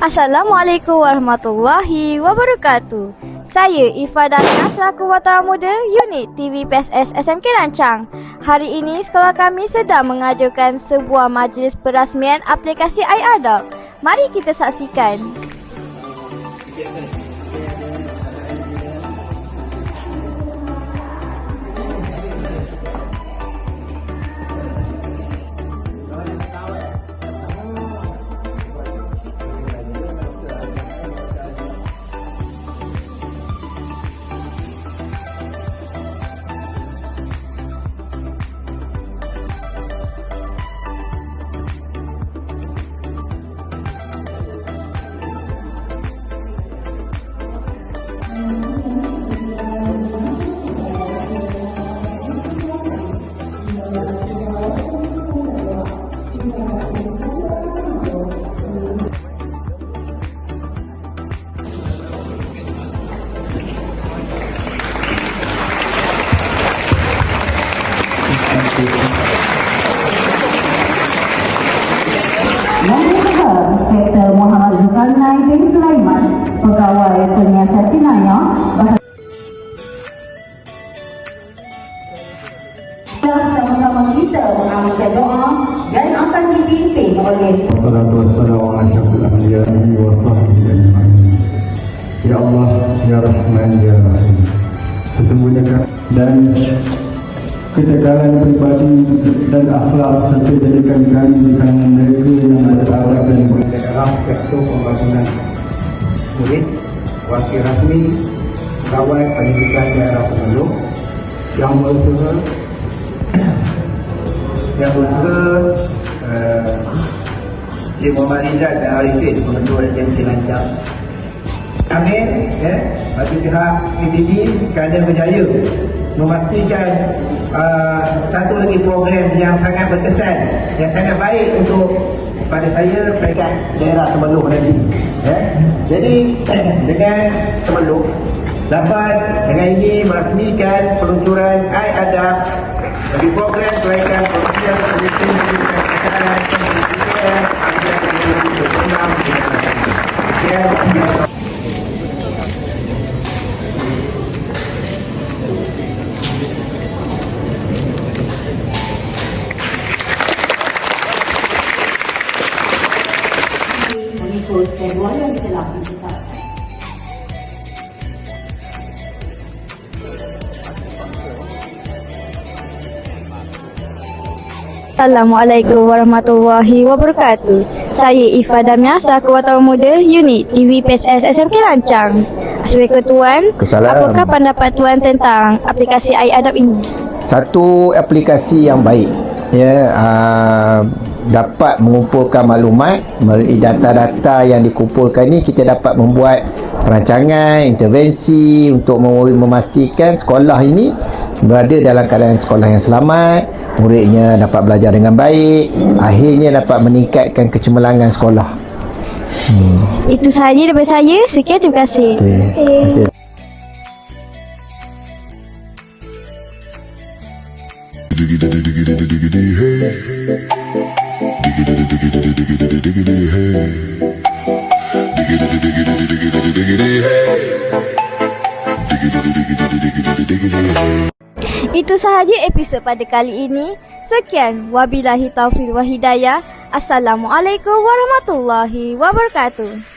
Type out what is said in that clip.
Assalamualaikum warahmatullahi wabarakatuh. Saya Ifa Dania selaku wartawan muda unit TV PSS SMK Rancang. Hari ini sekolah kami sedang mengajukan sebuah majlis perasmian aplikasi iAdopt. Mari kita saksikan. Yang kedua, Inspektor Muhammad Zulkarnain bin Sulaiman, Pegawai Penyiasat Jenayah sama-sama kita mengamalkan doa dan akan dipimpin oleh Ya Allah, Ya Rahman, Ya Rahim. Sesungguhnya dan ketegaran pribadi dan akhlak serta jadikan kami di kalangan mereka yang ada akhlak dan adalah sektor pembangunan murid, wakil rasmi, pegawai pendidikan daerah penduduk yang berusaha Cik Muhammad Izzat dan Arifin Pengetua SMK Rancang. Amin, bagi pihak PBB kerana berjaya memastikan satu lagi program yang sangat berkesan, yang sangat baik untuk pada saya peringkat daerah Temeluk nanti. Jadi dengan Temeluk dapat dengan ini merasmikan peluncuran iAdopt bagi program kebaikan sosial pendidikan kesehatan pendidikan. mengikut jadual yang telah ditetapkan. Assalamualaikum warahmatullahi wabarakatuh. Saya Ifa Dania selaku wartawan muda unit TV PSS SMK Rancang. Sebagai Tuan, apakah pendapat Tuan tentang aplikasi iAdopt ini? Satu aplikasi yang baik, dapat mengumpulkan maklumat melalui data-data yang dikumpulkan ini. Kita dapat membuat perancangan, intervensi untuk memastikan sekolah ini berada dalam keadaan sekolah yang selamat, muridnya dapat belajar dengan baik, akhirnya dapat meningkatkan kecemerlangan sekolah. Itu sahaja daripada saya. Sekian, terima kasih. Okay. Itu sahaja episod pada kali ini. Sekian, wabillahi taufiq wa hidayah. Assalamualaikum warahmatullahi wabarakatuh.